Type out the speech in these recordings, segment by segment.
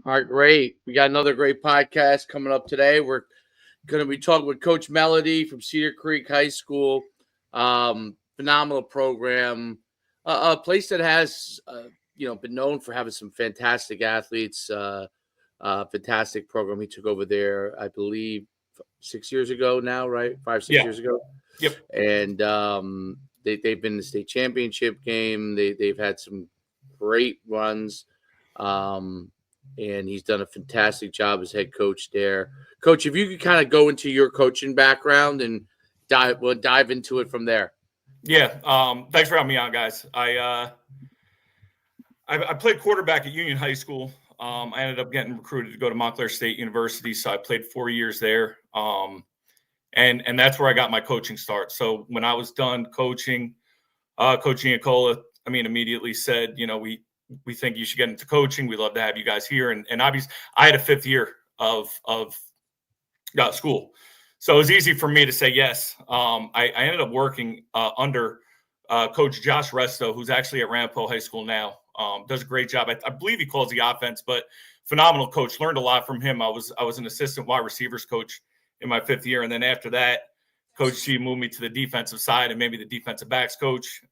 All right, great. We got another great podcast coming up today. We're going to be talking with Coach Melody from Cedar Creek High School. Phenomenal program, a place that has been known for having some fantastic athletes. Fantastic program. He took over there, I believe, 6 years ago now, right? 5, 6 years ago. Yep. And they've been in the state championship game. They've had some great runs. And he's done a fantastic job as head coach there. Coach, if you could kind of go into your coaching background and we'll dive into it from there. Yeah. Thanks for having me on, guys. I played quarterback at Union High School. I ended up getting recruited to go to Montclair State University, so I played 4 years there. And that's where I got my coaching start. So when I was done coaching, Coach Iancola, immediately said, we think you should get into coaching. We'd love to have you guys here. And obviously, I had a 5th year of school. So it was easy for me to say yes. I ended up working under Coach Josh Resto, who's actually at Ramapo High School now. Does a great job. I believe he calls the offense, but phenomenal coach. Learned a lot from him. I was an assistant wide receivers coach in my 5th year. And then after that, Coach G moved me to the defensive side and maybe the defensive backs coach,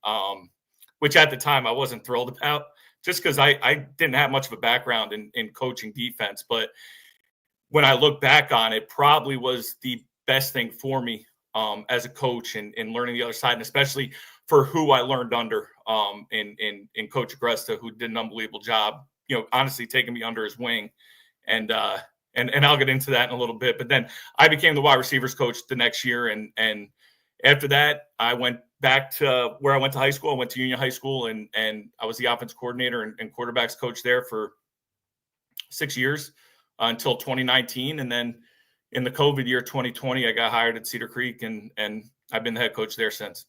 which at the time I wasn't thrilled about, just because I didn't have much of a background in coaching defense. But when I look back on it, probably was the best thing for me as a coach and learning the other side, and especially for who I learned under in Coach Agresta, who did an unbelievable job, honestly taking me under his wing. And I'll get into that in a little bit. But then I became the wide receivers coach the next year. And after that, I went back to where I went to high school. I went to Union High School, and I was the offense coordinator and quarterbacks coach there for 6 years until 2019. And then in the COVID year, 2020, I got hired at Cedar Creek, and I've been the head coach there since.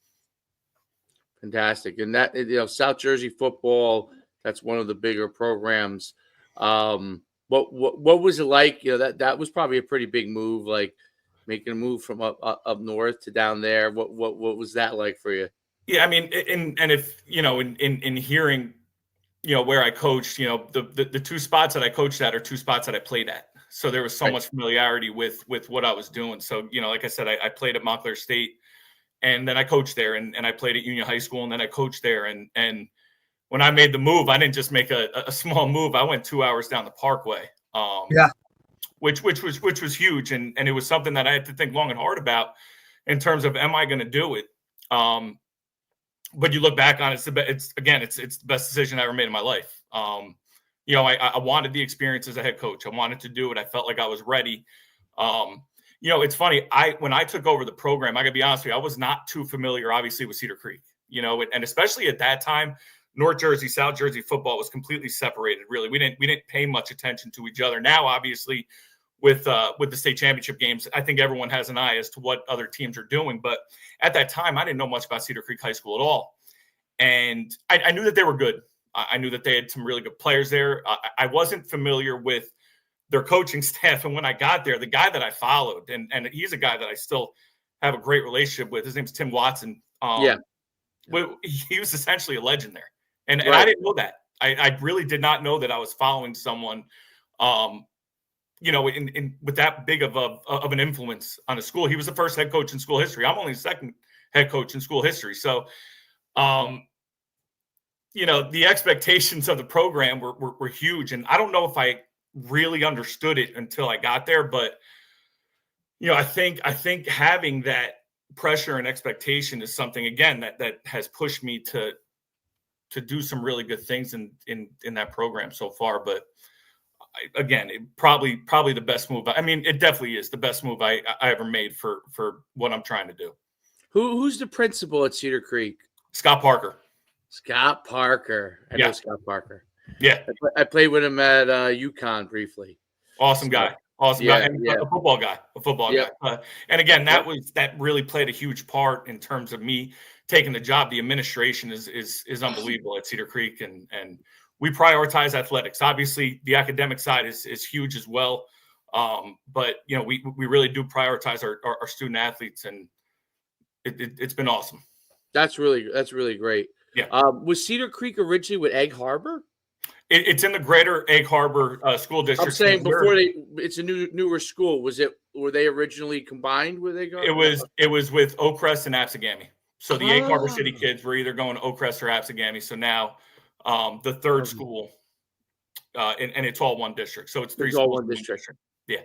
Fantastic. And that, South Jersey football, that's one of the bigger programs. What was it like? That was probably a pretty big move, like making a move from up north to down there. What was that like for you? Yeah, and if in hearing, where I coached, the 2 spots that I coached at are 2 spots that I played at. So there was so much familiarity with what I was doing. So, like I said, I played at Montclair State, and then I coached there, and I played at Union High School, and then I coached there. And when I made the move, I didn't just make a small move. I went 2 hours down the Parkway. Which was huge, and it was something that I had to think long and hard about in terms of, am I going to do it? But you look back on it, it's the best decision I ever made in my life. I wanted the experience as a head coach. I wanted to do it. I felt like I was ready. It's funny. When I took over the program, I gotta be honest with you, I was not too familiar, obviously, with Cedar Creek. And especially at that time, North Jersey, South Jersey football was completely separated. Really, we didn't pay much attention to each other. Now, obviously, with the state championship games, I think everyone has an eye as to what other teams are doing. But at that time, I didn't know much about Cedar Creek High School at all, and I knew that they were good. I knew that they had some really good players there. I wasn't familiar with their coaching staff, and when I got there, the guy that I followed, and he's a guy that I still have a great relationship with. His name's Tim Watson. He was essentially a legend there. And I didn't know that. I really did not know that I was following someone, with that big of an influence on a school. He was the first head coach in school history. I'm only the second head coach in school history. So, the expectations of the program were huge. And I don't know if I really understood it until I got there. But, I think having that pressure and expectation is something, again, that has pushed me to do some really good things in that program so far. But probably the best move. It definitely is the best move I ever made for what I'm trying to do. Who's the principal at Cedar Creek? Scott Parker. Scott Parker. I know Scott Parker. Yeah. I played with him at UConn briefly. Awesome guy. Awesome guy. And a football guy. Guy. And again, that really played a huge part in terms of me taking the job. The administration is unbelievable at Cedar Creek, and we prioritize athletics. Obviously, the academic side is huge as well. But we really do prioritize our student athletes, and it's been awesome. That's really great. Yeah. Was Cedar Creek originally with Egg Harbor? It's in the Greater Egg Harbor School District. I'm saying it's a newer school. Were they originally combined with Egg Harbor? It was with Oakcrest and Absegami. So the Egg Harbor City Ah. kids were either going to Oakcrest or Absegami. So now the third school, and it's all one district. So it's 3 It's schools all one in district. Yeah.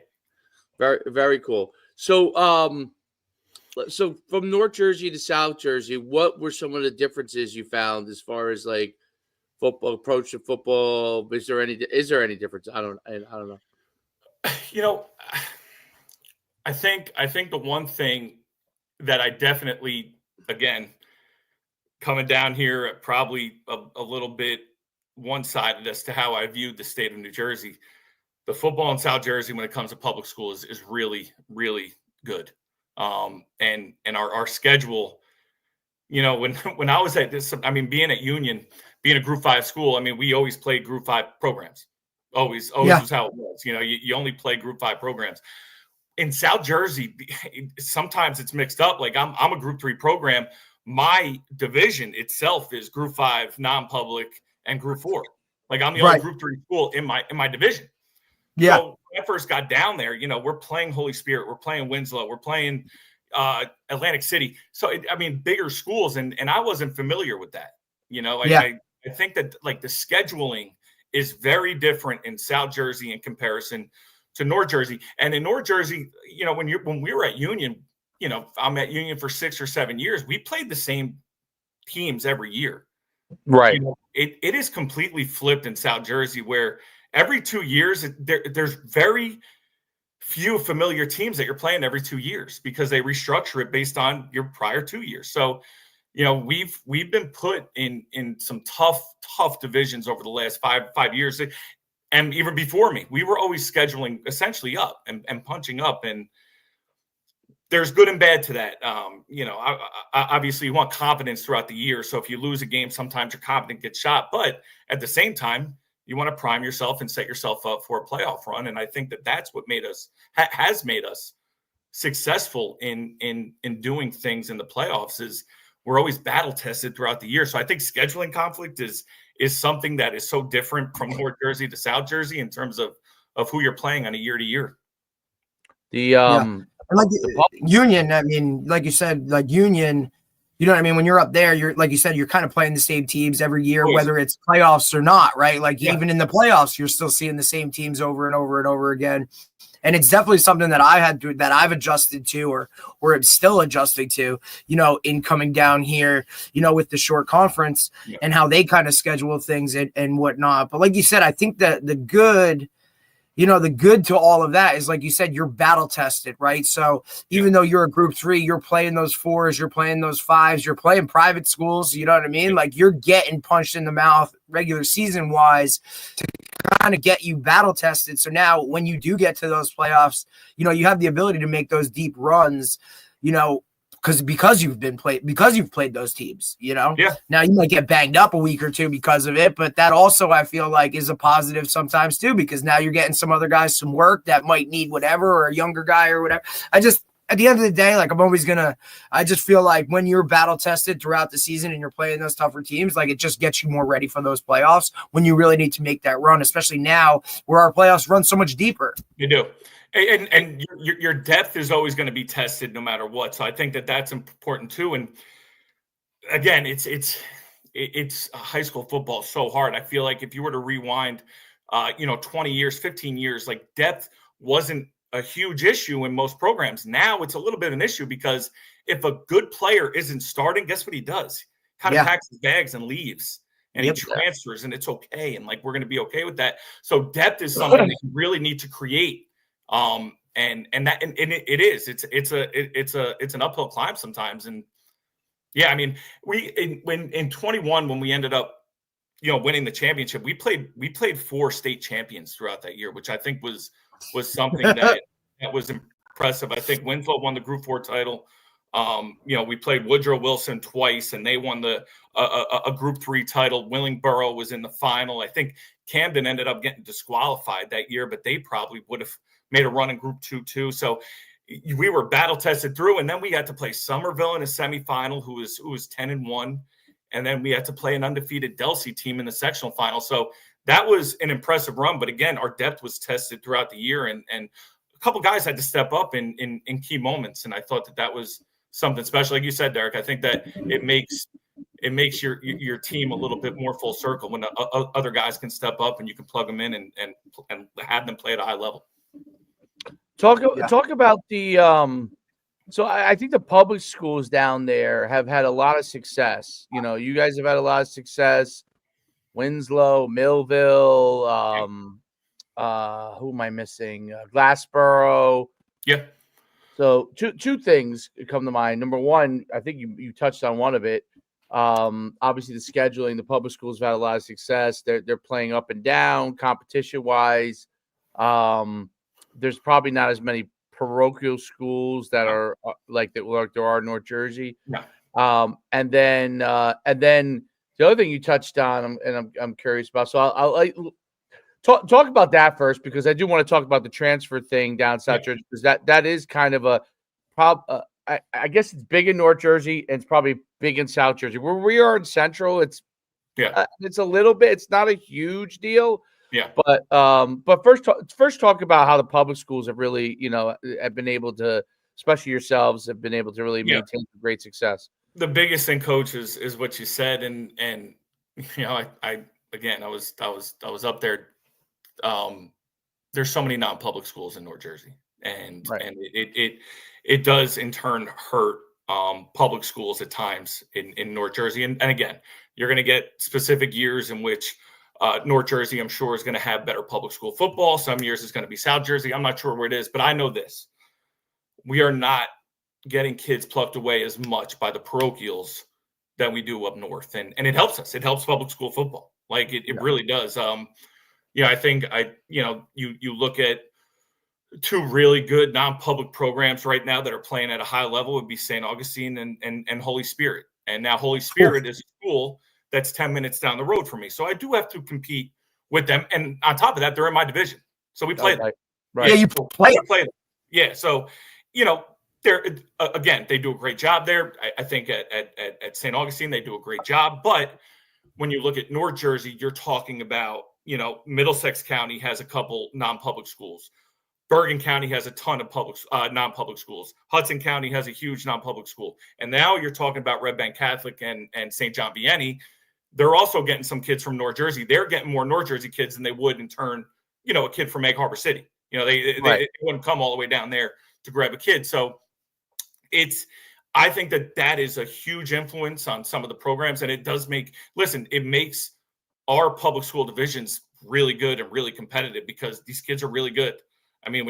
Very, very cool. So, so from North Jersey to South Jersey, what were some of the differences you found as far as like football approach to football? Is there any difference? I don't know. You know, I think the one thing that I definitely, again, coming down here, probably a little bit one-sided as to how I viewed the state of New Jersey. The football in South Jersey, when it comes to public school, is really, really good. And our schedule, you know, when I was at this, I mean, being at Union, being a Group 5 school, I mean, we always played Group 5 programs. Always was how it was. You know, you only play Group 5 programs. In South Jersey, sometimes it's mixed up. Like I'm a Group 3 program. My division itself is Group 5, non-public, and Group 4. Like I'm the only Group 3 school in my division. Yeah. So when I first got down there, you know, we're playing Holy Spirit, we're playing Winslow, we're playing Atlantic City. So I mean, bigger schools, and I wasn't familiar with that. You know, I think that like the scheduling is very different in South Jersey in comparison to North Jersey. And in North Jersey, you know, when we were at Union, you know, I'm at Union for 6 or 7 years. We played the same teams every year. Right. You know, it is completely flipped in South Jersey, where every 2 years there's very few familiar teams that you're playing every 2 years because they restructure it based on your prior 2 years. So, you know, we've been put in some tough divisions over the last five years. And even before me, we were always scheduling essentially up and punching up. And there's good and bad to that. You know, obviously you want confidence throughout the year. So if you lose a game, sometimes your confidence gets shot. But at the same time, you want to prime yourself and set yourself up for a playoff run. And I think that that's what has made us successful in doing things in the playoffs. Is we're always battle tested throughout the year. So I think scheduling conflict is something that is so different from North Jersey to South Jersey in terms of who you're playing on a year to year. Like Union, I mean, like you said, like Union, you know what I mean? When you're up there, you're like you said, you're kind of playing the same teams every year, whether it's playoffs or not, right? Like even in the playoffs, you're still seeing the same teams over and over and over again. And it's definitely something that I've adjusted to, or I'm still adjusting to, you know, in coming down here, you know, with the short conference and how they kind of schedule things and whatnot. But like you said, I think that the good to all of that is, like you said, you're battle tested, right? So even though you're a Group 3, you're playing those 4s, you're playing those 5s, you're playing private schools, you know what I mean? Like you're getting punched in the mouth regular season wise to kind of get you battle tested. So now when you do get to those playoffs, you know, you have the ability to make those deep runs, you know, because you've played those teams, you know. Now you might get banged up a week or two because of it, but that also I feel like is a positive sometimes too, because now you're getting some other guys some work that might need whatever, or a younger guy or whatever. At the end of the day, like I just feel like when you're battle tested throughout the season and you're playing those tougher teams, like it just gets you more ready for those playoffs when you really need to make that run, especially now where our playoffs run so much deeper. You do. And your depth is always going to be tested no matter what. So I think that that's important too. And again, it's high school football is so hard. I feel like if you were to rewind, 20 years, 15 years, like depth wasn't a huge issue in most programs. Now it's a little bit of an issue because if a good player isn't starting, guess what he does? Kind of packs his bags and leaves. And he transfers, and it's okay. And like we're going to be okay with that. So depth is something that you really need to create. It is. It's an uphill climb sometimes. And yeah, I mean, in 21 when we ended up, you know, winning the championship, we played 4 state champions throughout that year, which I think was something that was impressive. I think Winslow won the Group 4 title. You know, we played Woodrow Wilson twice, and they won a Group 3 title. Willingboro was in the final. I think Camden ended up getting disqualified that year, but they probably would have made a run in Group 2 too. So we were battle tested through, and then we had to play Somerville in a semifinal, who was 10-1, and then we had to play an undefeated Delsey team in the sectional final. So that was an impressive run. But again, our depth was tested throughout the year, and a couple guys had to step up in key moments. And I thought that was something special. Like you said, Derek, I think that it makes your team a little bit more full circle when other guys can step up and you can plug them in and have them play at a high level. Talk about the so I think the public schools down there have had a lot of success. You know, you guys have had a lot of success. Winslow, Millville, who am I missing? Glassboro. Yeah. So two things come to mind. Number one, I think you touched on one of it. Obviously the scheduling. The public schools have had a lot of success. They're playing up and down competition wise. There's probably not as many parochial schools that are like there are in North Jersey. No. And then the other thing you touched on, and I'm curious about. So I'll talk about that first, because I do want to talk about the transfer thing down South Jersey, because that is kind of a I guess it's big in North Jersey and it's probably big in South Jersey. Where we are in Central, it's a little bit. It's not a huge deal. Yeah. But first talk about how the public schools have really, have been able to, especially yourselves, have been able to really maintain great success. The biggest thing, Coach, is what you said, and I was up there. There's so many non-public schools in North Jersey, and it does in turn hurt public schools at times in North Jersey. And again, you're going to get specific years in which North Jersey, I'm sure, is going to have better public school football. Some years it's going to be South Jersey. I'm not sure where it is, but I know this. We are not getting kids plucked away as much by the parochials that we do up north. And it helps us. It helps public school football. Like it really does. I think you look at two really good non-public programs right now that are playing at a high level would be St. Augustine and Holy Spirit. And now Holy Spirit is a school that's 10 minutes down the road from me. So I do have to compete with them. And on top of that, they're in my division. So we play them. Right. Yeah, you play them. Yeah. So, they're again, they do a great job there. I think at St. Augustine, they do a great job. But when you look at North Jersey, you're talking about, Middlesex County has a couple non-public schools. Bergen County has a ton of non-public schools. Hudson County has a huge non-public school. And now you're talking about Red Bank Catholic and St. John Vianney. They're also getting some kids from North Jersey. They're getting more North Jersey kids than they would in turn, a kid from Egg Harbor City. They wouldn't come all the way down there to grab a kid. So I think that is a huge influence on some of the programs. And it makes our public school divisions really good and really competitive because these kids are really good. I mean,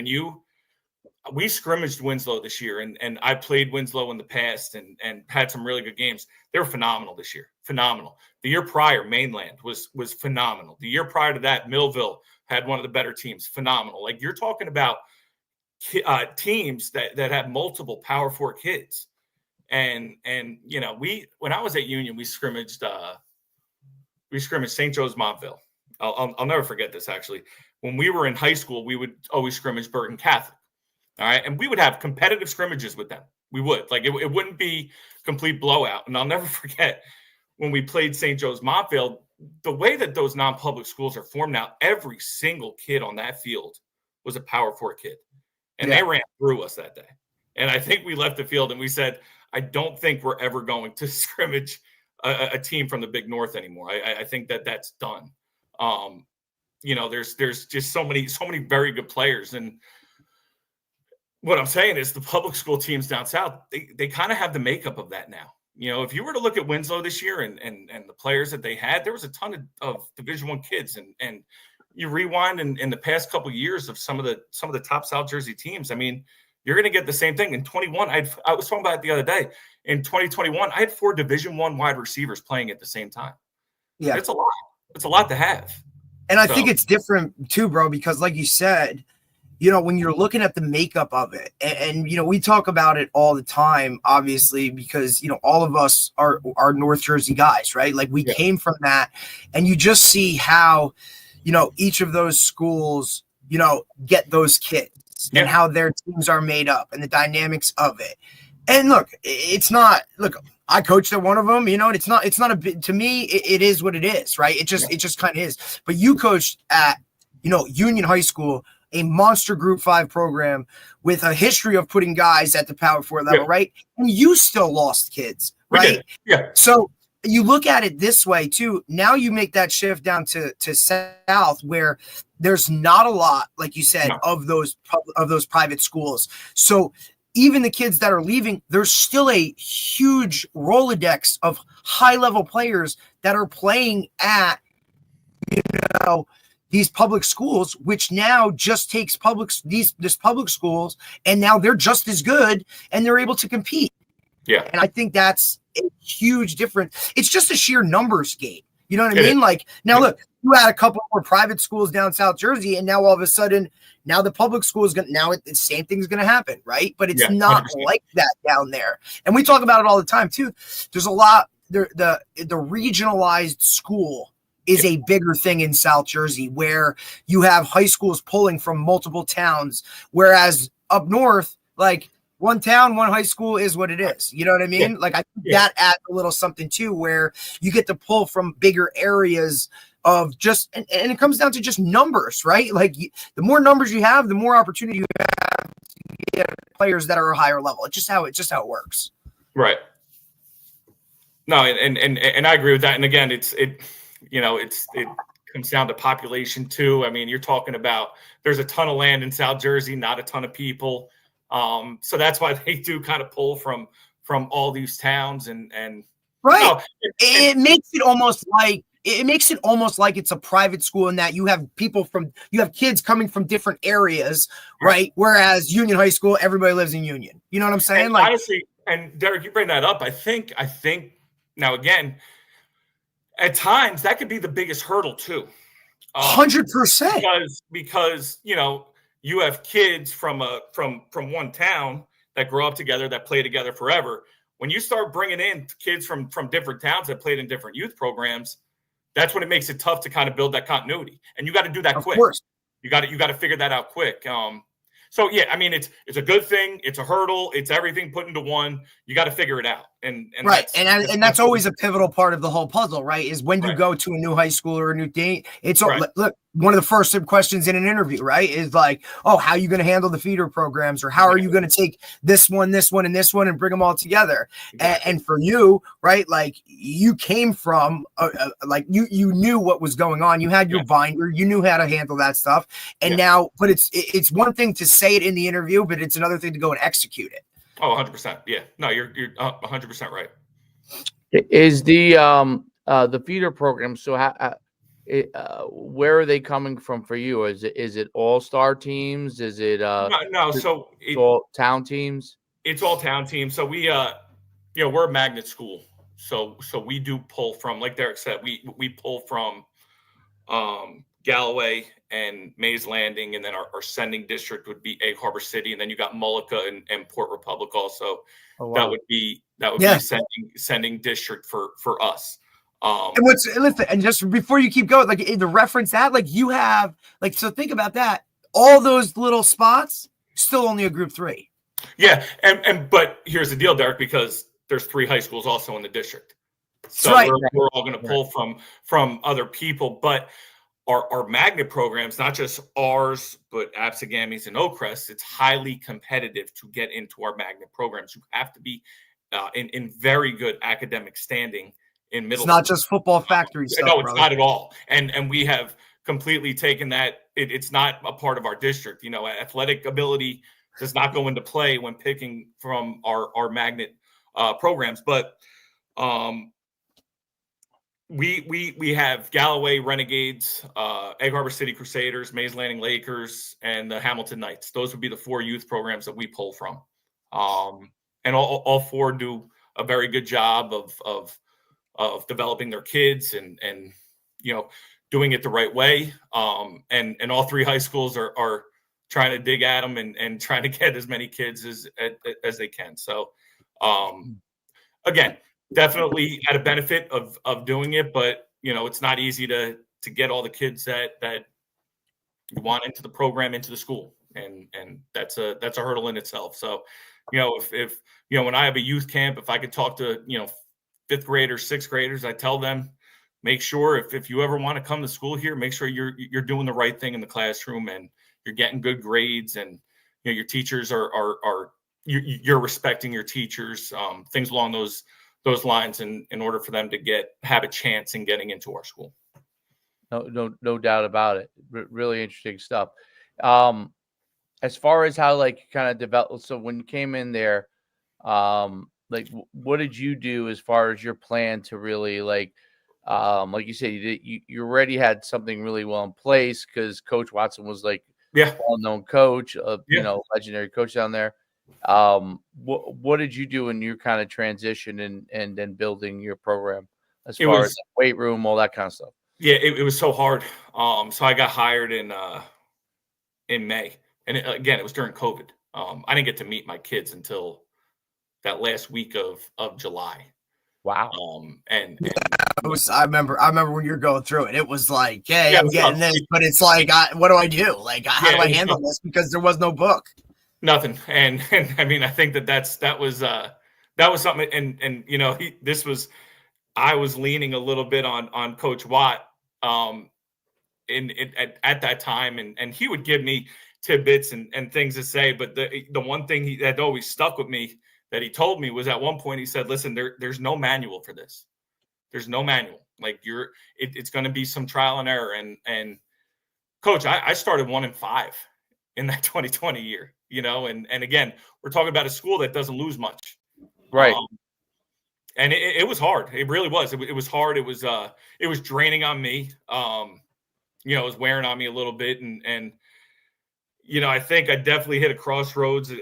we scrimmaged Winslow this year, and I played Winslow in the past and had some really good games. They were phenomenal this year. Phenomenal. The year prior, Mainland was phenomenal. The year prior to that, Millville had one of the better teams. Phenomenal. Like, you're talking about teams that have multiple Power 4 kids. And when I was at Union, we scrimmaged St. Joe's Montville. I'll never forget this, actually. When we were in high school, we would always scrimmage Bergen Catholic. All right. And we would have competitive scrimmages with them. We would. Like, it wouldn't be complete blowout. And I'll never forget when we played St. Joe's Montville, the way that those non-public schools are formed now, every single kid on that field was a Power 4 kid. And they ran through us that day. And I think we left the field and we said, I don't think we're ever going to scrimmage a team from the Big North anymore. I think that's done. There's just so many very good players. And what I'm saying is the public school teams down south, they kind of have the makeup of that now. If you were to look at Winslow this year and the players that they had, there was a ton of Division I kids. And you rewind in the past couple of years of some of the top South Jersey teams. I mean, you're going to get the same thing. In 21, I was talking about it the other day. In 2021, I had 4 Division I wide receivers playing at the same time. Yeah, it's a lot. It's a lot to have. And I think it's different too, bro, because like you said, when you're looking at the makeup of it, and we talk about it all the time, obviously, because, all of us are North Jersey guys, right? Like we came from that, and you just see how, each of those schools, get those kids and how their teams are made up and the dynamics of it. And look, I coached at one of them, and it's not a bit, to me, it is what it is, right? It just kind of is. But you coached at, Union High School, a monster Group 5 program with a history of putting guys at the Power 4 level, right? And you still lost kids, right? Yeah. So you look at it this way too. Now you make that shift down to South, where there's not a lot, like you said, of those private schools. So even the kids that are leaving, there's still a huge Rolodex of high-level players that are playing at, these public schools, which now just takes this public schools, and now they're just as good and they're able to compete. Yeah. And I think that's a huge difference. It's just a sheer numbers game. You know what I mean? Like, now look, you had a couple more private schools down South Jersey, and now all of a sudden, now the public school is going to, now the same thing's going to happen, right? But it's not 100%. Like that down there. And we talk about it all the time too. There's a lot, the regionalized school is a bigger thing in South Jersey, where you have high schools pulling from multiple towns, whereas up north, like, one town, one high school is what it is. You know what I mean? Yeah. Like, I think that adds a little something too, where you get to pull from bigger areas of just, and it comes down to just numbers, right? Like, the more numbers you have, the more opportunity you have to get players that are a higher level. It's just how it works. Right. No, and I agree with that. And again, it comes down to population too. I mean, you're talking about, there's a ton of land in South Jersey, not a ton of people. So that's why they do kind of pull from all these towns and right. It makes it almost like it's a private school, in that you have kids coming from different areas, right? Whereas Union High School, everybody lives in Union. You know what I'm saying? And like, honestly, and Derek, you bring that up. I think now, again, at times that could be the biggest hurdle too. 100%. Because you have kids from one town that grow up together, that play together forever. When you start bringing in kids from different towns that played in different youth programs, that's when it makes it tough to kind of build that continuity. And you got to do that quick. Of course. You got to figure that out quick. So yeah, I mean, it's a good thing. It's a hurdle. It's everything put into one. You got to figure it out. And right. That's always a pivotal part of the whole puzzle, right? Is when you go to a new high school or a new date, it's look, one of the first questions in an interview, right, is like, oh, how are you going to handle the feeder programs, or how are you going to take this one, and this one, and bring them all together? Exactly. And for you, right, like, you came from, like, you knew what was going on. You had your binder. You knew how to handle that stuff. And now, but it's one thing to say it in the interview, but it's another thing to go and execute it. Oh, 100%. Yeah. No, you're 100% right. Is the feeder program, so where are they coming from for you? Is it all-star teams? Is it no, so it's all town teams? It's all town teams. So we we're a magnet school. So we do pull from, like Derek said, we pull from Galloway and Mays Landing, and then our sending district would be Egg Harbor City, and then you got Mullica and Port Republic also. Oh, wow. That would be sending district for us. And just before you keep going, like, to reference that, like, you have, like, so think about that. All those little spots, still only a Group 3. Yeah, but here's the deal, Derek, because there's 3 high schools also in the district. So we're all going to pull from other people, but our magnet programs, not just ours, but Absagamis and Oakcrest, it's highly competitive to get into our magnet programs. You have to be in very good academic standing in middle. It's not just football factory stuff. No, it's not at all. And we have completely taken that. It's not a part of our district. Athletic ability does not go into play when picking from our magnet programs. But we have Galloway Renegades, Egg Harbor City Crusaders, Mays Landing Lakers, and the Hamilton Knights. Those would be the 4 youth programs that we pull from. And all 4 do a very good job of developing their kids and doing it the right way. And all 3 high schools are trying to dig at them and trying to get as many kids as they can. So again, definitely had a benefit of doing it, but it's not easy to get all the kids that You want into the program, into the school, and that's a hurdle in itself. So, if when I have a youth camp, if I could talk to fifth graders, sixth graders, I tell them, make sure if you ever want to come to school here, make sure you're doing the right thing in the classroom and you're getting good grades, and your teachers are you're respecting your teachers, things along those lines, in order for them to have a chance in getting into our school. No doubt about it. Really interesting stuff. As far as how kind of developed, so when you came in there, what did you do as far as your plan to really like you said, you already had something really well in place because Coach Watson was well-known coach, legendary coach down there. What did you do in your kind of transition and then building your program as far as weight room, all that kind of stuff? Yeah, it was so hard. So I got hired in May, and again, it was during COVID. I didn't get to meet my kids until that last week of July. Wow. I remember when you're going through it. It was like, hey, I'm getting this, but it's like, what do I do? Like, how do I handle this? Because there was no book. Nothing. And I mean, I think that was something. And I was leaning a little bit on Coach Watt at that time, and he would give me tidbits and things to say. But the one thing that always stuck with me that he told me was, at one point he said, listen, there's no manual for this. There's no manual. Like it's going to be some trial and error. And Coach, I started 1-5 in that 2020 year, and again, we're talking about a school that doesn't lose much. Right. And it was hard. It really was. It was hard. It was draining on me. It was wearing on me a little bit. And I think I definitely hit a crossroads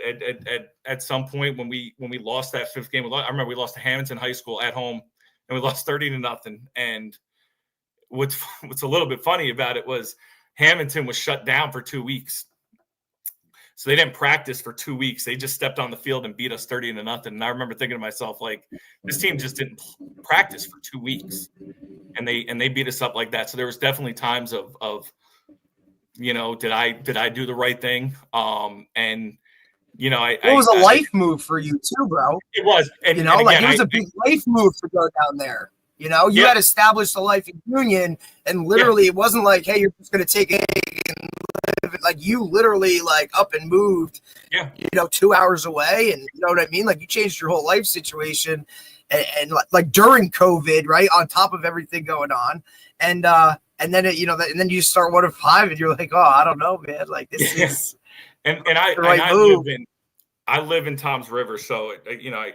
at some point when we lost that fifth game. I remember we lost to Hamilton High School at home, and we lost 30-0. And what's a little bit funny about it was Hamilton was shut down for 2 weeks. So they didn't practice for 2 weeks. They just stepped on the field and beat us 30-0. And I remember thinking to myself, like, this team just didn't practice for 2 weeks, and they beat us up like that. So there was definitely times of did I do the right thing? It was a life move for you too, bro. It was, and it was a big life move to go down there. You had established a life in Union, and literally it wasn't like, hey, you're just going to take it and live it. Like, you literally up and moved, 2 hours away. And you know what I mean? Like, you changed your whole life situation and during COVID, right? On top of everything going on. And then, and then you start 1-5 and you're like, oh, I don't know, man. Like, this is I live in Toms River. So, I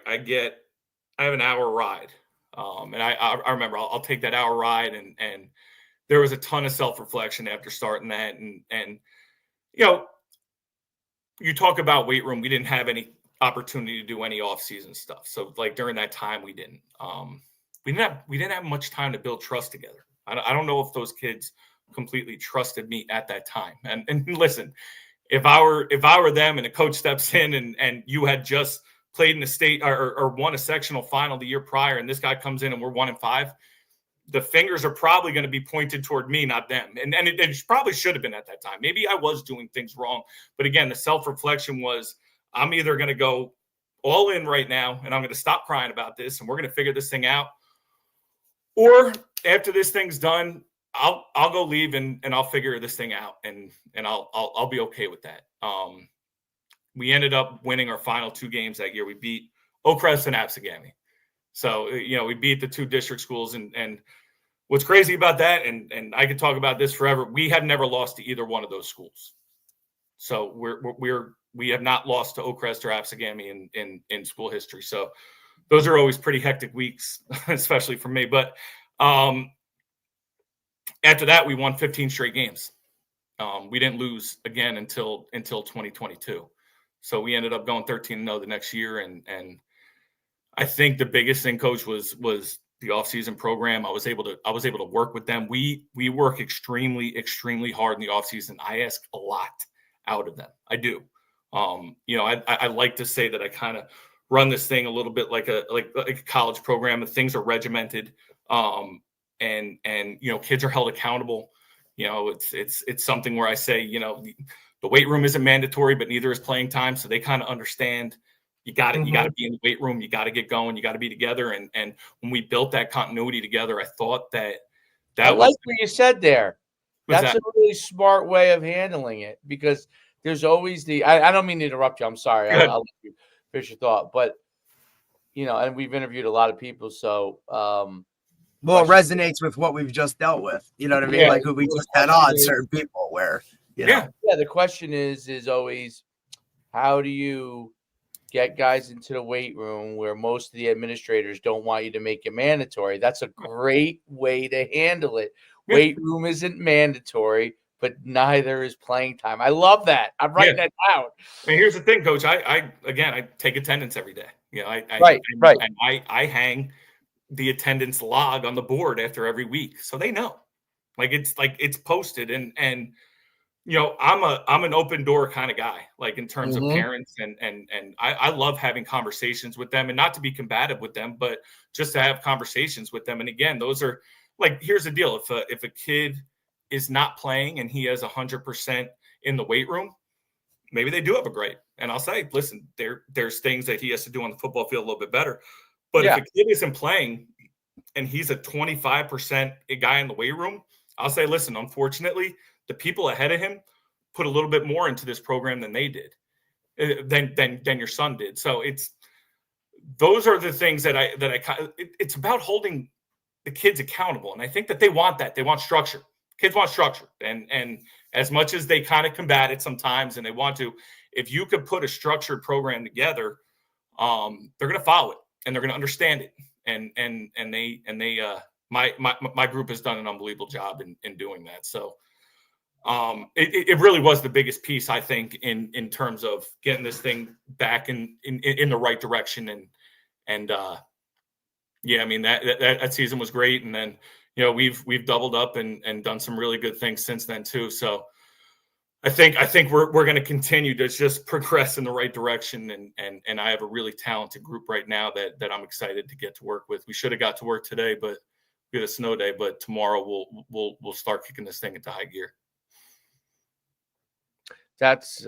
have an hour ride. And I remember I'll take that hour ride, and there was a ton of self-reflection after starting that. And you talk about weight room. We didn't have any opportunity to do any off-season stuff. So during that time, we didn't have much time to build trust together. I don't know if those kids completely trusted me at that time. And listen, if I were them and a coach steps in and you had just played in the state or won a sectional final the year prior, and this guy comes in and we're 1-5, the fingers are probably going to be pointed toward me, not them. And it probably should have been at that time. Maybe I was doing things wrong. But again, the self-reflection was, I'm either going to go all in right now and I'm going to stop crying about this and we're going to figure this thing out, or after this thing's done, I'll go leave and I'll figure this thing out and I'll be okay with that. We ended up winning our final 2 games that year. We beat Oakcrest and Absegami. So, we beat the 2 district schools. And what's crazy about that, and I could talk about this forever, we have never lost to either one of those schools. So we have not lost to Oakcrest or Absegami in school history. So those are always pretty hectic weeks, especially for me. But after that, we won 15 straight games. We didn't lose again until 2022. So we ended up going 13-0 the next year. And I think the biggest thing, Coach, was the offseason program. I was able to work with them. We work extremely, extremely hard in the offseason. I ask a lot out of them. I do. I like to say that I kind of run this thing a little bit like a college program. Things are regimented. And kids are held accountable. It's something where I say, the weight room isn't mandatory, but neither is playing time. So they kind of understand you got to be in the weight room. You got to get going. You got to be together. And when we built that continuity together, I thought that I like what you said there. That's a really smart way of handling it, because there's always I don't mean to interrupt you. I'm sorry. I'll let you finish your thought. But, and we've interviewed a lot of people. So, it resonates with what we've just dealt with. You know what I mean? Like who we just had on certain people where, the question is always, how do you get guys into the weight room where most of the administrators don't want you to make it mandatory? That's a great way to handle it. Yeah. Weight room isn't mandatory, but neither is playing time. I love that. I'm writing that down. And here's the thing, Coach. I take attendance every day. I hang the attendance log on the board after every week, so they know. It's posted, and I'm an open door kind of guy, like in terms of parents, and I love having conversations with them, and not to be combative with them, but just to have conversations with them. And again, those are here's the deal: if a kid is not playing and he has 100% in the weight room, maybe they do have a grade, and I'll say, listen, there's things that he has to do on the football field a little bit better. But if a kid isn't playing and he's a 25% guy in the weight room, I'll say, listen, unfortunately, the people ahead of him put a little bit more into this program than they did, than your son did. So those are the things that it's about holding the kids accountable. And I think that they want that. They want structure. Kids want structure. And as much as they kind of combat it sometimes, and they want to, if you could put a structured program together, they're going to follow it and they're going to understand it. My group has done an unbelievable job in doing that. So it really was the biggest piece, I think, in terms of getting this thing back in the right direction. I mean, that season was great. And then, we've doubled up and done some really good things since then too. So I think we're going to continue to just progress in the right direction. And I have a really talented group right now that I'm excited to get to work with. We should have got to work today, but we had a snow day, but tomorrow we'll start kicking this thing into high gear. That's you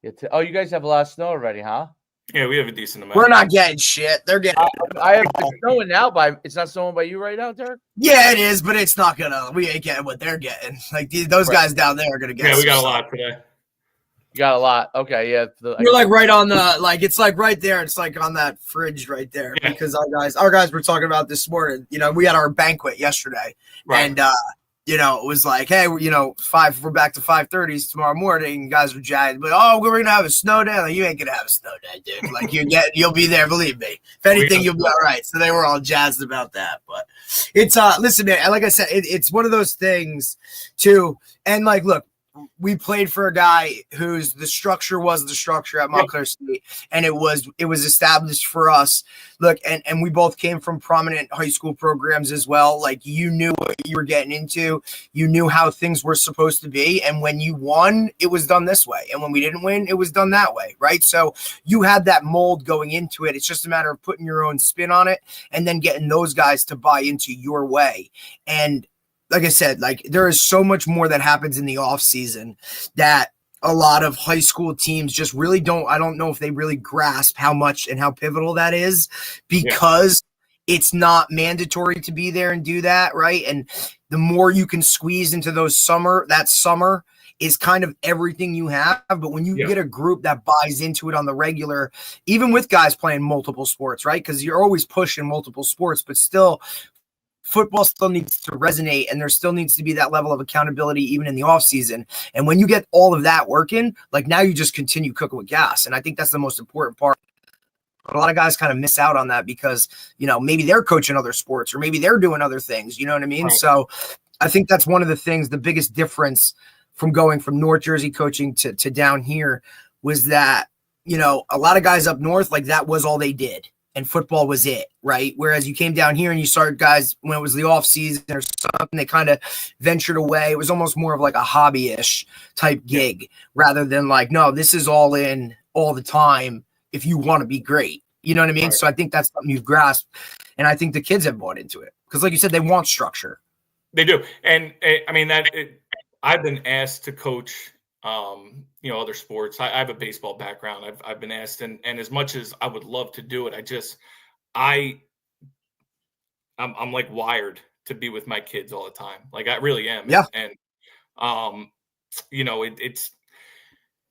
guys have a lot of snow already, huh? Yeah, we have a decent amount. We're not getting shit. They're getting. I have it's snowing now, but it's not snowing by you right now, Derek. Yeah, it is, but it's not gonna. We ain't getting what they're getting. Those guys down there are gonna get. Yeah, we got a lot today. You got a lot. Okay, yeah. We're right on the it's right there. It's on that fridge right there, because our guys were talking about this morning. We had our banquet yesterday, and it was hey, 5. We're back to 5:30s tomorrow morning. Guys were jazzed, but we're gonna have a snow day. You ain't gonna have a snow day, dude. You'll be there. Believe me. If anything, you'll be all right. So they were all jazzed about that. But it's listen, man. Like I said, it's one of those things too. And look. We played for a guy whose the structure was the structure at Montclair State, and it was established for us. Look, and we both came from prominent high school programs as well. You knew what you were getting into, you knew how things were supposed to be, and when you won, it was done this way, and when we didn't win, it was done that way, right? So you had that mold going into it. It's just a matter of putting your own spin on it, and then getting those guys to buy into your way. And like I said, there is so much more that happens in the off season that a lot of high school teams just really don't. I don't know if they really grasp how much and how pivotal that is, because it's not mandatory to be there and do that. Right. And the more you can squeeze into that summer is kind of everything you have. But when you get a group that buys into it on the regular, even with guys playing multiple sports, right? Because you're always pushing multiple sports, but still, football still needs to resonate, and there still needs to be that level of accountability even in the off season. And when you get all of that working, now you just continue cooking with gas. And I think that's the most important part. A lot of guys kind of miss out on that because, maybe they're coaching other sports or maybe they're doing other things. You know what I mean? Right. So I think that's one of the things, the biggest difference from going from North Jersey coaching to down here was that, a lot of guys up north, that was all they did. And football was it, right? Whereas you came down here and you started guys when it was the off season or something, they kind of ventured away. It was almost more of a hobby-ish type gig rather than no, this is all in all the time if you want to be great. You know what I mean? Right. So I think that's something you've grasped. And I think the kids have bought into it because like you said, they want structure. They do. And I mean, I've been asked to coach, other sports. I have a baseball background. I've been asked, and as much as I would love to do it, I'm like wired to be with my kids all the time. Like I really am. Yeah. And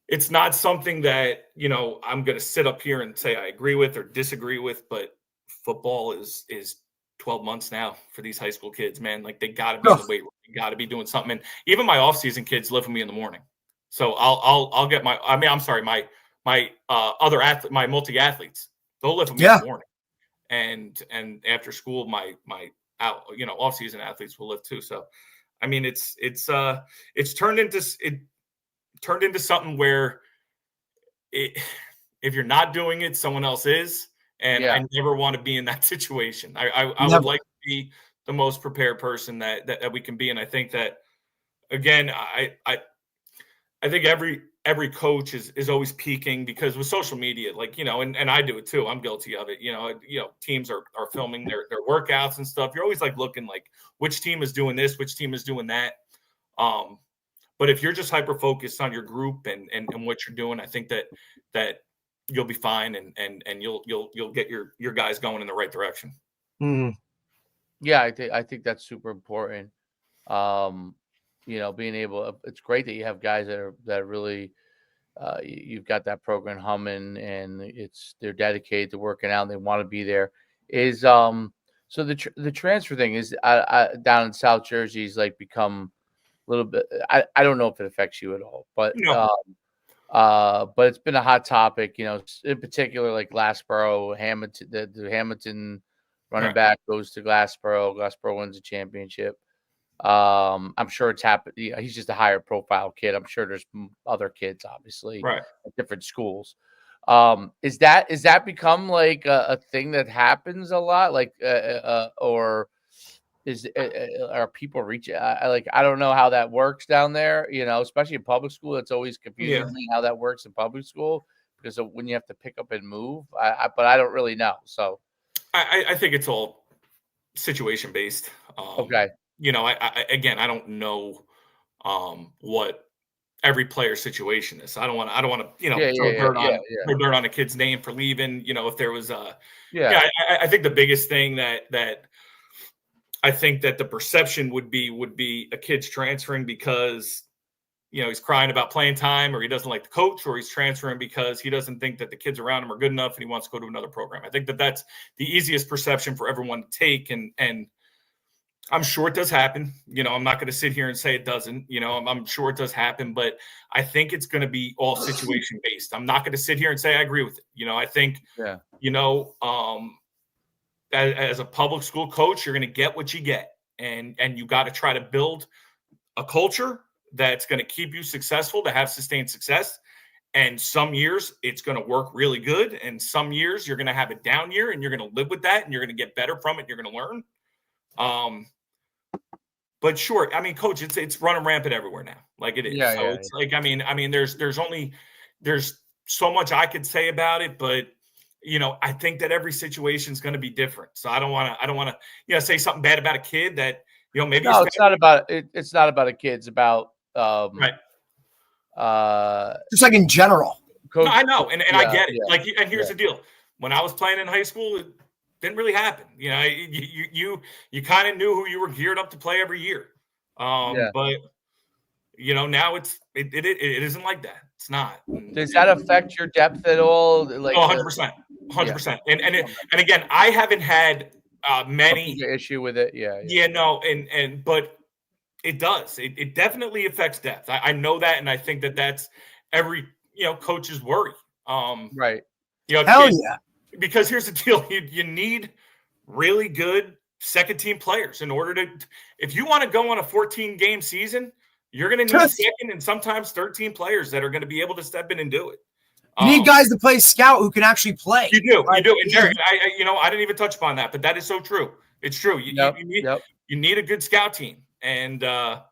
it's not something that, I'm going to sit up here and say I agree with or disagree with, but football is 12 months now for these high school kids, man. Like they got to be in the weight room. They got to be doing something. And even my off-season kids live with me in the morning. So I'll get my other athlete, my multi-athletes, they'll live with me in the morning. And after school, my off-season athletes will live too. So, I mean, it's turned into something where if you're not doing it, someone else is. And I never want to be in that situation. I would like to be the most prepared person that we can be. And I think that, again, I think every coach is always peaking because with social media, like, and I do it too. I'm guilty of it. Teams are filming their workouts and stuff. You're always like looking like which team is doing this, which team is doing that. But if you're just hyper focused on your group and what you're doing, I think that you'll be fine and you'll get your guys going in the right direction. Mm-hmm. Yeah, I think that's super important. Being able, it's great that you have guys that really, you've got that program humming and they're dedicated to working out and they want to be there. So the transfer thing is down in South Jersey is like become a little bit. I don't know if it affects you at all, but but it's been a hot topic. In particular, like Glassboro, Hamilton, the Hamilton running back goes to Glassboro. Glassboro wins the championship. I'm sure it's happened. He's just a higher profile kid. I'm sure there's other kids, obviously, right, at different schools. Is that become like a thing that happens a lot? Like, or are people reaching? I don't know how that works down there. Especially in public school, it's always confusing me how that works in public school because of when you have to pick up and move. But I don't really know. So I think it's all situation based. Okay. I don't know what every player's situation is. I don't want to throw dirt on a kid's name for leaving. If there was I think the biggest thing that I think that the perception would be a kid's transferring because he's crying about playing time or he doesn't like the coach, or he's transferring because he doesn't think that the kids around him are good enough and he wants to go to another program. I think that that's the easiest perception for everyone to take. And I'm sure it does happen. I'm not going to sit here and say it doesn't. I'm sure it does happen, but I think it's going to be all situation based. I'm not going to sit here and say I agree with it. I think, as a public school coach, you're going to get what you get, and you got to try to build a culture that's going to keep you successful, to have sustained success. And some years it's going to work really good, and some years you're going to have a down year, and you're going to live with that, and you're going to get better from it. You're going to learn. But sure, I mean, coach, it's running rampant everywhere now. Like it is. Like, I mean, there's so much I could say about it, but I think that every situation is going to be different. So I don't want to, say something bad about a kid that, maybe. No, it's not about it. It's not about a kid. It's about, right. Just like in general. Coach, no, I know. And I get it. Like, and here's the deal. When I was playing in high school, it didn't really happen. You kind of knew who you were geared up to play every year. But now it isn't like that. It's not. Does that affect your depth at all? Like 100%. 100%. And again, I haven't had many issue with it. But it does. It definitely affects depth. I know that, and I think that that's every coach's worry. Right. Hell yeah. Because here's the deal: you need really good second team players in order to. If you want to go on a 14-game season, you're going to need second and sometimes 13 players that are going to be able to step in and do it. You need guys to play scout who can actually play. You do. And Derek, I didn't even touch upon that, but that is so true. It's true. You need a good scout team, And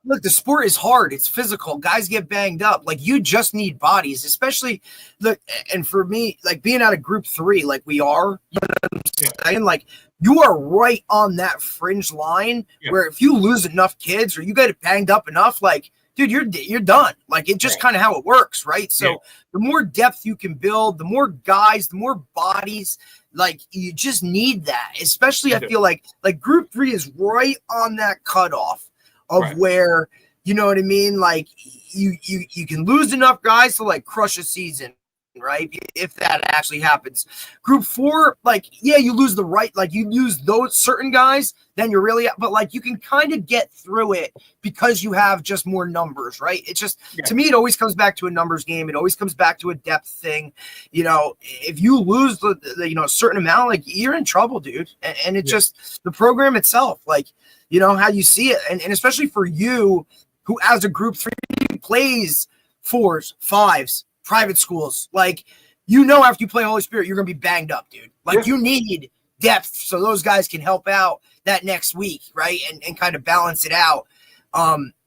look, the sport is hard. It's physical. Guys get banged up. Like, you just need bodies, especially look. And for me, like being out of Group 3, like we are, you know what I'm saying? Like, you are right on that fringe line where if you lose enough kids or you get banged up enough, like, dude, you're done. Like, it's just kind of how it works, right? So the more depth you can build, the more guys, the more bodies. Like, you just need that. Especially, I feel like Group 3 is right on that cutoff of where, you know what I mean? Like, you can lose enough guys to like crush a season, right? If that actually happens. Group 4, like, yeah, you lose you lose those certain guys, then you're really, but like, you can kind of get through it because you have just more numbers, right? It's just, to me, it always comes back to a numbers game. It always comes back to a depth thing. You know, if you lose the a certain amount, like, you're in trouble, dude. And it just, the program itself, like, you know, how you see it. And especially for you, who as a Group 3 plays 4s, 5s, private schools, like, you know, after you play Holy Spirit, you're going to be banged up, dude. Like, you need depth so those guys can help out that next week, right? And kind of balance it out.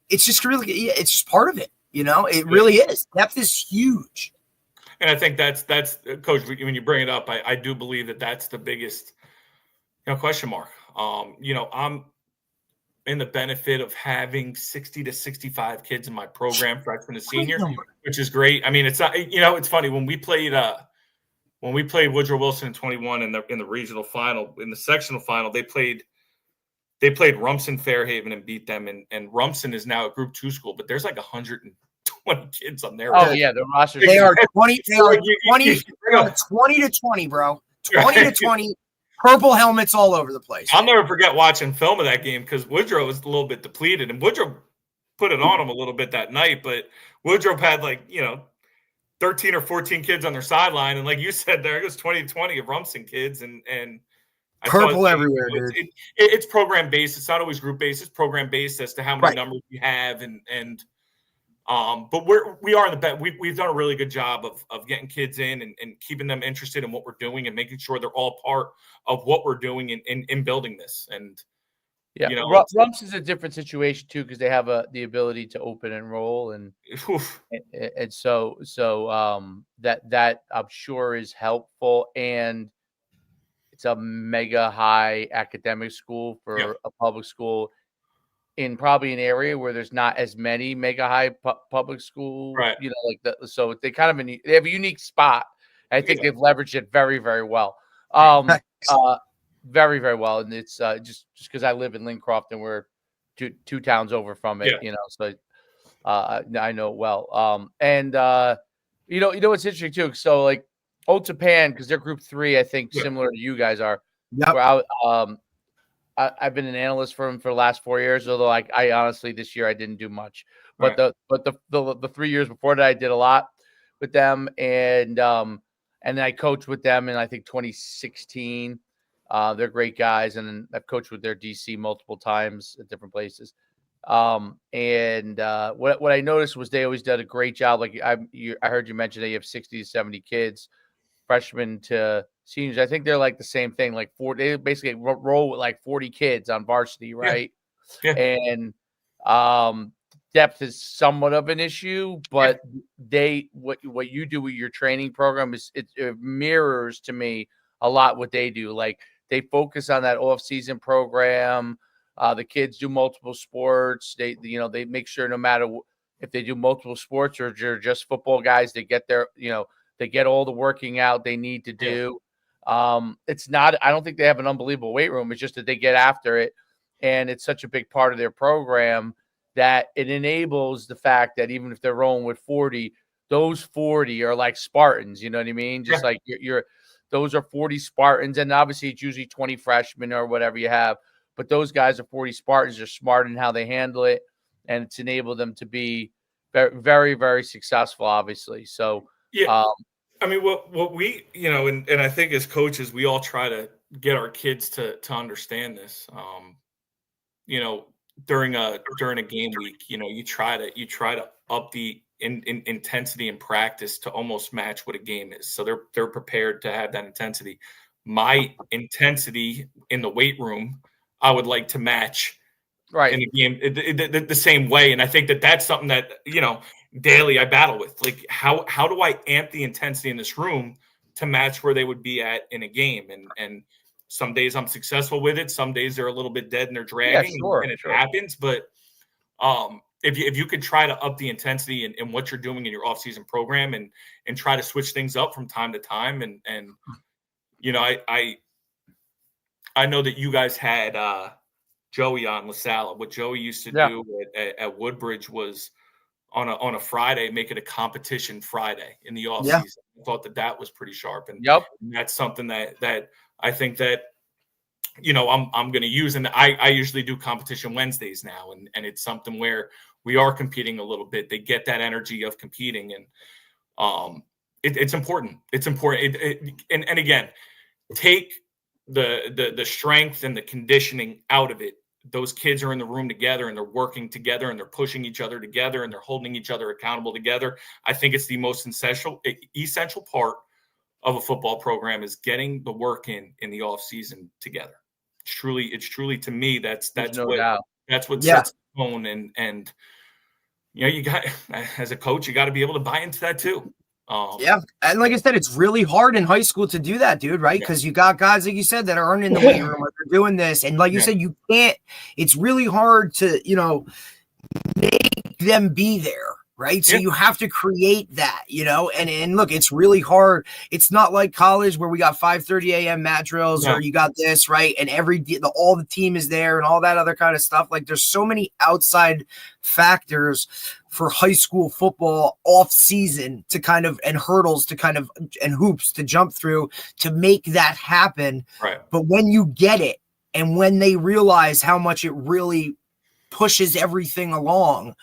It's just really, it's just part of it, you know? It really is. Depth is huge. And I think that's Coach, when you bring it up, I do believe that's the biggest, question mark. I'm in the benefit of having 60 to 65 kids in my program, freshman to senior, which is great. I mean, it's not, it's funny when we played Woodrow Wilson in 21 in the regional final, in the sectional final, they played Rumson Fairhaven and beat them. And Rumson is now a Group 2 school, but there's like 120 kids on there. Oh yeah, the rosters. They are 20. They are 20. 20 to 20, bro. 20 to 20. Purple helmets all over the place. I'll never forget watching film of that game because Woodrow was a little bit depleted, and Woodrow put it on him a little bit that night. But Woodrow had 13 or 14 kids on their sideline, and like you said, there goes 20 to 20 of Rumson kids, and purple everywhere, dude. It's program based. It's not always group based. It's program based as to how many numbers you have, but we are in the bet. We've done a really good job of getting kids in and keeping them interested in what we're doing and making sure they're all part of what we're doing in building this. And Rumps is a different situation too because they have the ability to open and roll and so that I'm sure is helpful, and it's a mega high academic school for a public school. In probably an area where there's not as many mega high public schools, right? So they kind of they have a unique spot. I think they've leveraged it very, very well, very, very well. And it's just because I live in Lincroft and we're two towns over from it, So I know it well. And what's interesting too. So like Old Japan, because they're Group 3, I think similar to you guys are. Yeah. Where I've been an analyst for them for the last 4 years, although I honestly this year I didn't do much. But the 3 years before that I did a lot with them, and then I coached with them in I think 2016. They're great guys, and I've coached with their DC multiple times at different places. What I noticed was they always did a great job. Like I heard you mention that you have 60 to 70 kids, freshmen to seniors. I think they're like the same thing. Like they basically roll with like 40 kids on varsity, right? Yeah. And depth is somewhat of an issue, but what you do with your training program is it mirrors to me a lot what they do. Like they focus on that off-season program. The kids do multiple sports. They make sure no matter if they do multiple sports or they're just football guys, they get their they get all the working out they need to do. It's not, I don't think they have an unbelievable weight room. It's just that they get after it. And it's such a big part of their program that it enables the fact that even if they're rolling with 40, those 40 are like Spartans. You know what I mean? Just like those are 40 Spartans. And obviously it's usually 20 freshmen or whatever you have. But those guys are 40 Spartans. They're smart in how they handle it. And it's enabled them to be very, very, very successful, obviously. So, I mean, what we, and I think as coaches, we all try to get our kids to understand this. During a game week, you try to up the intensity in practice to almost match what a game is. So they're prepared to have that intensity. My intensity in the weight room, I would like to match in the game the same way. And I think that that's something that, daily I battle with. Like, how do I amp the intensity in this room to match where they would be at in a game? And some days I'm successful with it. Some days they're a little bit dead and they're dragging, and it happens. But if you could try to up the intensity in what you're doing in your offseason program and try to switch things up from time to time. And I know that you guys had Joey on LaSalle. What Joey used to do at Woodbridge was on a Friday, make it a competition Friday in the offseason. I thought that was pretty sharp. And that's something that I think that, I'm going to use. And I usually do competition Wednesdays now. And it's something where we are competing a little bit. They get that energy of competing. And it's important. It's important. And again, take the strength and the conditioning out of it. Those kids are in the room together and they're working together and they're pushing each other together and they're holding each other accountable together. I think it's the most essential part of a football program is getting the work in the off season together. It's truly to me, that's what sets the tone. And you got, as a coach, you got to be able to buy into that too. And like I said, it's really hard in high school to do that, dude, right? Because you got guys, like you said, that aren't in the weight room, they're doing this. And like you said, you can't, it's really hard to, make them be there, right? So you have to create that, and look, it's really hard. It's not like college where we got 5:30 a.m. mat drills or you got this, right? And all the team is there and all that other kind of stuff. Like there's so many outside factors for high school football off season to kind of, and hurdles to kind of, and hoops to jump through to make that happen. Right. But when you get it and when they realize how much it really pushes everything along,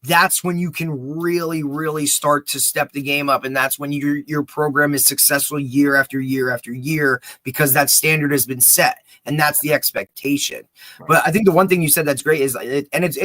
that's when you can really, really start to step the game up. And that's when your program is successful year after year after year, because that standard has been set and that's the expectation. Right. But I think the one thing you said that's great is, and it's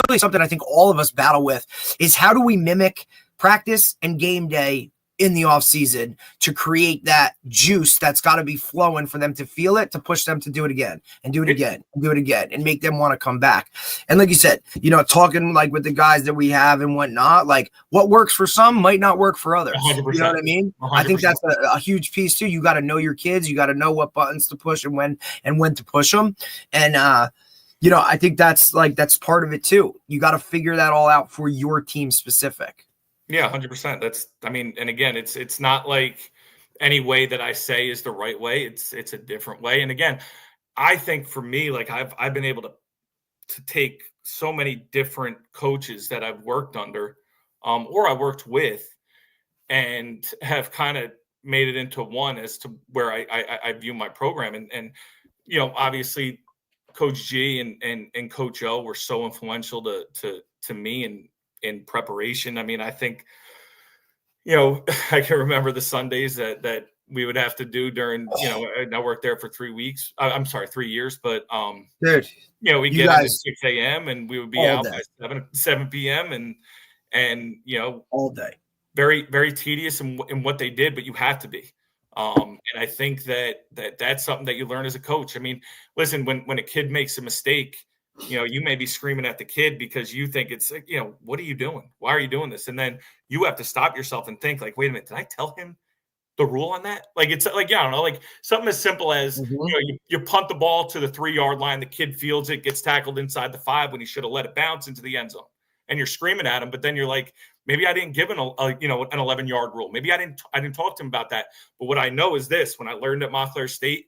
really something I think all of us battle with, is how do we mimic practice and game day in the off season to create that juice that's got to be flowing for them to feel it, to push them to do it again and do it again and do it again and make them want to come back. And like you said, talking like with the guys that we have and whatnot, like what works for some might not work for others. 100%. You know what I mean? 100%. I think that's a huge piece too. You got to know your kids. You got to know what buttons to push and when to push them. And, I think that's part of it too. You got to figure that all out for your team specific. Yeah, 100%. And again, it's not like any way that I say is the right way. It's a different way. And again, I think for me, like I've been able to take so many different coaches that I've worked under, or I worked with, and have kind of made it into one as to where I view my program. And obviously Coach G and Coach O were so influential to me and in preparation. I mean, I think, I can remember the Sundays that we would have to do during, I worked there for 3 weeks. I'm sorry, 3 years, but, dude, we get in at 6 a.m. and we would be out by 7 p.m. and, all day. Very, very tedious in what they did, but you have to be. And I think that's something that you learn as a coach. I mean, listen, when a kid makes a mistake, you may be screaming at the kid because you think it's like, what are you doing? Why are you doing this? And then you have to stop yourself and think like, wait a minute, did I tell him the rule on that? Like, it's like, I don't know, like something as simple as, you punt the ball to the 3-yard line, the kid fields it, gets tackled inside the 5 when he should have let it bounce into the end zone. And you're screaming at him, but then you're like, maybe I didn't give him an 11-yard rule. Maybe I didn't talk to him about that. But what I know is this: when I learned at Montclair State,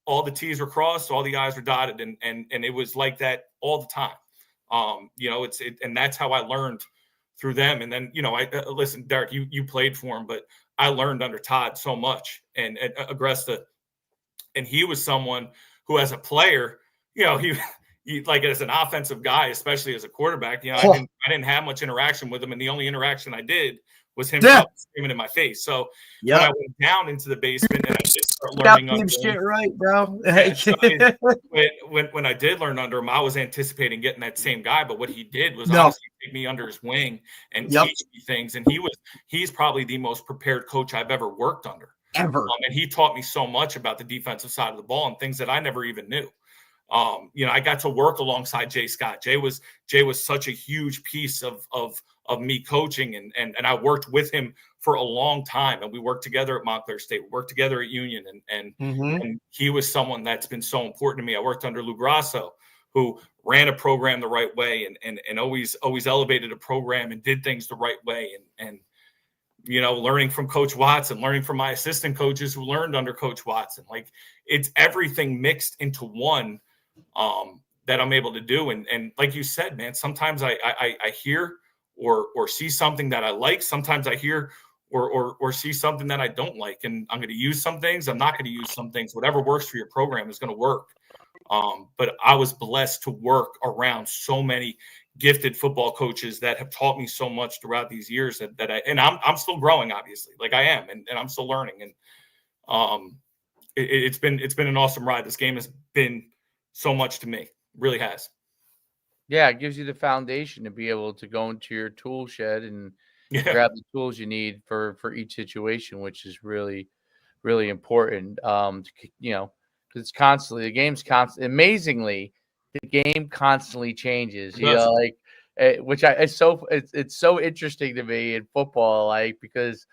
all the T's were crossed, all the I's were dotted, and it was like that all the time. And that's how I learned through them. And then, listen, Derek, you played for him, but I learned under Todd so much and Agresta, and he was someone who, as a player, he like as an offensive guy, especially as a quarterback, I didn't have much interaction with him, and the only interaction I did was him screaming in my face. So when I went down into the basement and I did start learning under him, shit right, bro. So when I did learn under him, I was anticipating getting that same guy, but what he did was honestly take me under his wing and teach me things. And he's probably the most prepared coach I've ever worked under. Ever. And he taught me so much about the defensive side of the ball and things that I never even knew. I got to work alongside Jay Scott. Jay was such a huge piece of me coaching, and I worked with him for a long time, and we worked together at Montclair State, we worked together at Union, and he was someone that's been so important to me. I worked under Lou Grasso, who ran a program the right way and always elevated a program and did things the right way, and learning from Coach Watson, learning from my assistant coaches who learned under Coach Watson. Like, it's everything mixed into one that I'm able to do. And like you said, man, sometimes I hear or see something that I like. Sometimes I hear or see something that I don't like. And I'm going to use some things. I'm not going to use some things. Whatever works for your program is going to work. But I was blessed to work around so many gifted football coaches that have taught me so much throughout these years I'm still growing, obviously, like I am, and I'm still learning. And it's been an awesome ride. This game has been so much to me. It really has. Yeah, it gives you the foundation to be able to go into your tool shed and grab the tools you need for each situation, which is really, really important. Because it's constantly, the game's constant. Amazingly, the game constantly changes. It's so interesting to me in football, like, because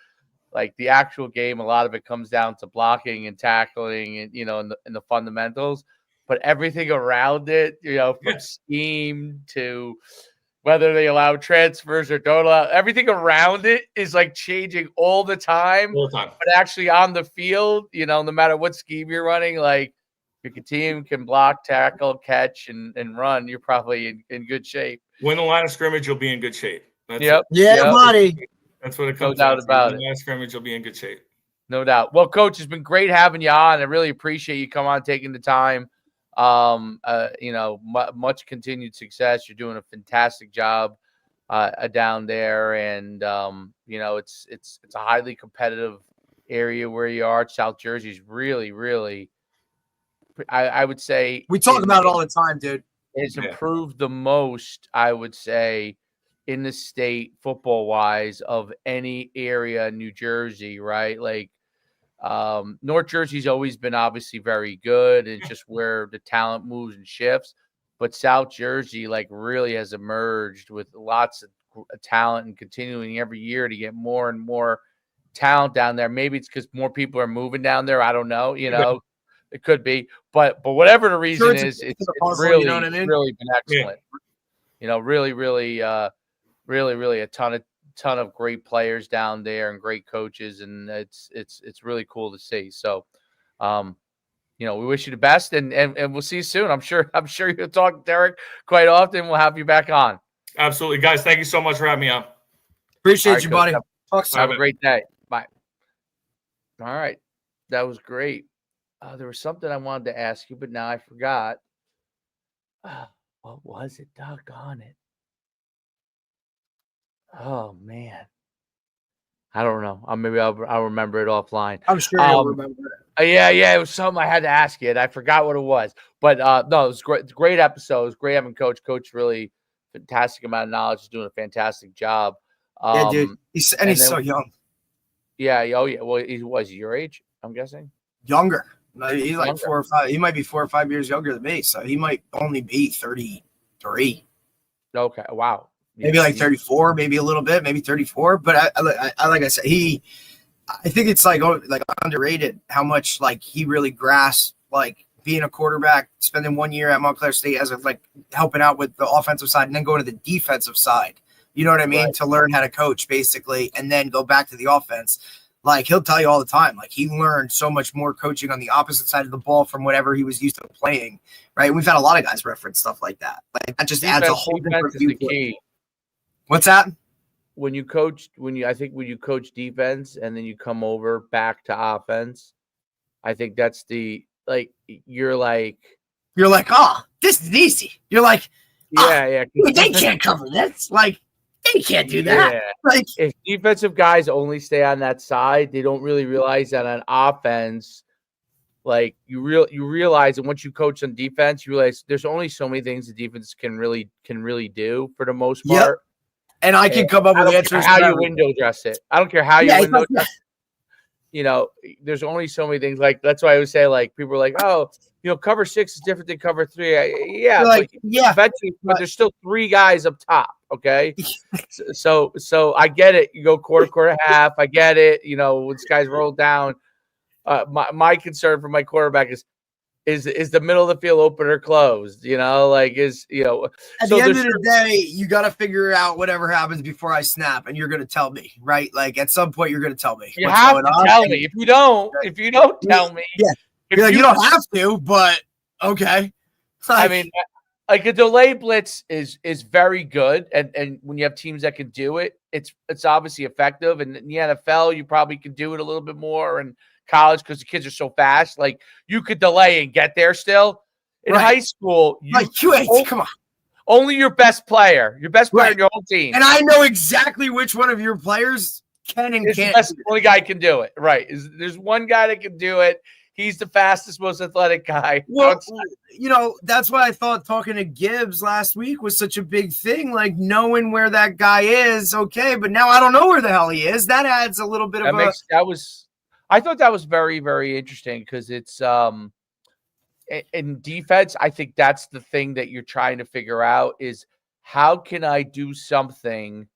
like the actual game, a lot of it comes down to blocking and tackling and in the fundamentals, but everything around it, from scheme to whether they allow transfers or don't allow, everything around it is like changing all the time. But actually on the field, no matter what scheme you're running, like if your team can block, tackle, catch, and run, you're probably in good shape. Win the line of scrimmage, you'll be in good shape. Buddy. That's what it comes down to. No doubt about it. Win the line of scrimmage, you'll be in good shape. No doubt. Well, Coach, it's been great having you on. I really appreciate you coming on, taking the time. Much continued success. You're doing a fantastic job down there, and it's a highly competitive area where you are. South Jersey's really, really, I would say, we talk about it all the time, dude. It's improved the most, I would say, in the state football wise of any area in New Jersey, right? Like, North Jersey's always been obviously very good. It's just where the talent moves and shifts. But South Jersey, like, really has emerged with lots of talent and continuing every year to get more and more talent down there. Maybe it's because more people are moving down there. I don't know. It could be. But whatever the reason is, it's really, really been excellent. Really, really, really, really a ton of great players down there and great coaches, and it's really cool to see. So, we wish you the best, and we'll see you soon. I'm sure you'll talk to Derek quite often. We'll have you back on. Absolutely, guys. Thank you so much for having me on. Appreciate you, buddy. Have a great day. Bye. All right, that was great. There was something I wanted to ask you, but now I forgot. What was it? Doggone it. Oh man, I don't know. Maybe I'll remember it offline. I'm sure you'll remember it. Yeah, it was something I had to ask you, and I forgot what it was. But no, it was great. It's a great episode. It was great having Coach. Coach really fantastic amount of knowledge. He's doing a fantastic job. Yeah, dude. He's so young. Yeah. Oh yeah. Well, he was your age, I'm guessing. Younger. No, he's like 4 or 5. He might be 4 or 5 years younger than me, so he might only be 33. Okay. Wow. Maybe like 34, maybe a little bit, maybe 34. But I like I said, I think it's like underrated how much like he really grasped like being a quarterback, spending 1 year at Montclair State as like helping out with the offensive side, and then going to the defensive side. You know what I mean? Right. To learn how to coach basically, and then go back to the offense. Like he'll tell you all the time, like he learned so much more coaching on the opposite side of the ball from whatever he was used to playing. Right? We've had a lot of guys reference stuff like that. Like that just adds a whole different viewpoint. What's that? When you coach defense and then you come over back to offense, I think that's you're like, oh, this is easy. You're like, yeah. They can't cover this. Like, they can't do that. Yeah. Like, if defensive guys only stay on that side, they don't really realize that on offense, like you realize, and once you coach on defense, you realize there's only so many things the defense can really do for the most part. Yep. And I can come up with answers. How you window dress it? I don't care how you window dress it. there's only so many things. Like that's why I always say, like people are like, oh, cover 6 is different than cover 3. But there's still 3 guys up top. Okay, so I get it. You go quarter, half. I get it. When this guy's rolled down. My concern for my quarterback is the middle of the field open or closed? At the end of the day, you got to figure out whatever happens before I snap, and you're going to tell me, right? Like at some point, you're going to tell me. You have to tell me. If you don't tell me, you don't have to, but okay. I mean, like a delay blitz is very good, and when you have teams that can do it, it's obviously effective. And in the NFL, you probably can do it a little bit more, and college because the kids are so fast. Like you could delay and get there still. In high school, come on. Only your best player in your whole team. And I know exactly which one of your players can and can't. The only guy can do it. Right. There's one guy that can do it. He's the fastest, most athletic guy. Well, that's why I thought talking to Gibbs last week was such a big thing. Like knowing where that guy is, okay, but now I don't know where the hell he is. That adds a little bit I thought that was very, very interesting because it's in defense. I think that's the thing that you're trying to figure out is how can I do something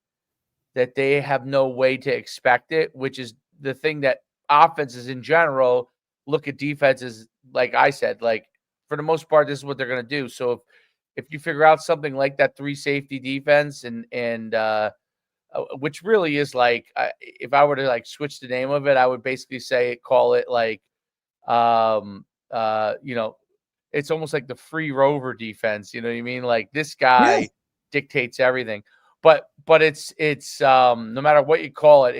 that they have no way to expect it, which is the thing that offenses in general look at defenses. Like I said, like for the most part, this is what they're going to do. So if you figure out something like that 3 safety defense and which really is like, if I were to like switch the name of it, I would basically call it like, it's almost like the free rover defense. You know what I mean? Like this guy dictates everything, but it's no matter what you call it,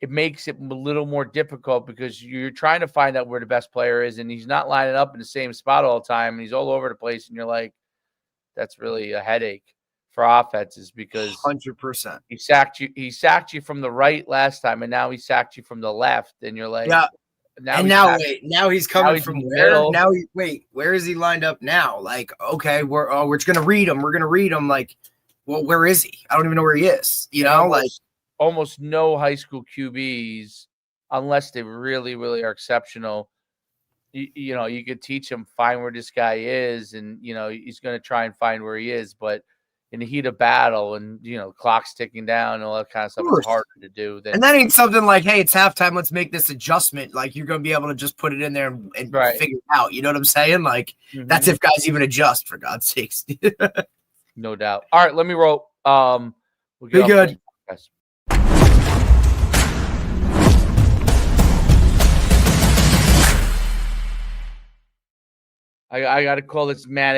it makes it a little more difficult because you're trying to find out where the best player is, and he's not lining up in the same spot all the time, and he's all over the place, and you're like, that's really a headache for offenses because 100% he sacked you from the right last time, and now he sacked you from the left, and you're like, now he's coming from where? Where is he lined up now? Like, okay, we're just gonna read him. We're gonna read him. Like, well, where is he? I don't even know where he is. Almost no high school QBs, unless they really, really are exceptional. You could teach him, find where this guy is, and he's going to try and find where he is. But in the heat of battle, and clock's ticking down, and all that kind of stuff, it's harder to do. And that ain't something like, hey, it's halftime, let's make this adjustment. Like you're going to be able to just put it in there and figure it out. You know what I'm saying? Like that's if guys even adjust, for God's sakes. No doubt. All right, let me roll. We'll be good. I got to call this manic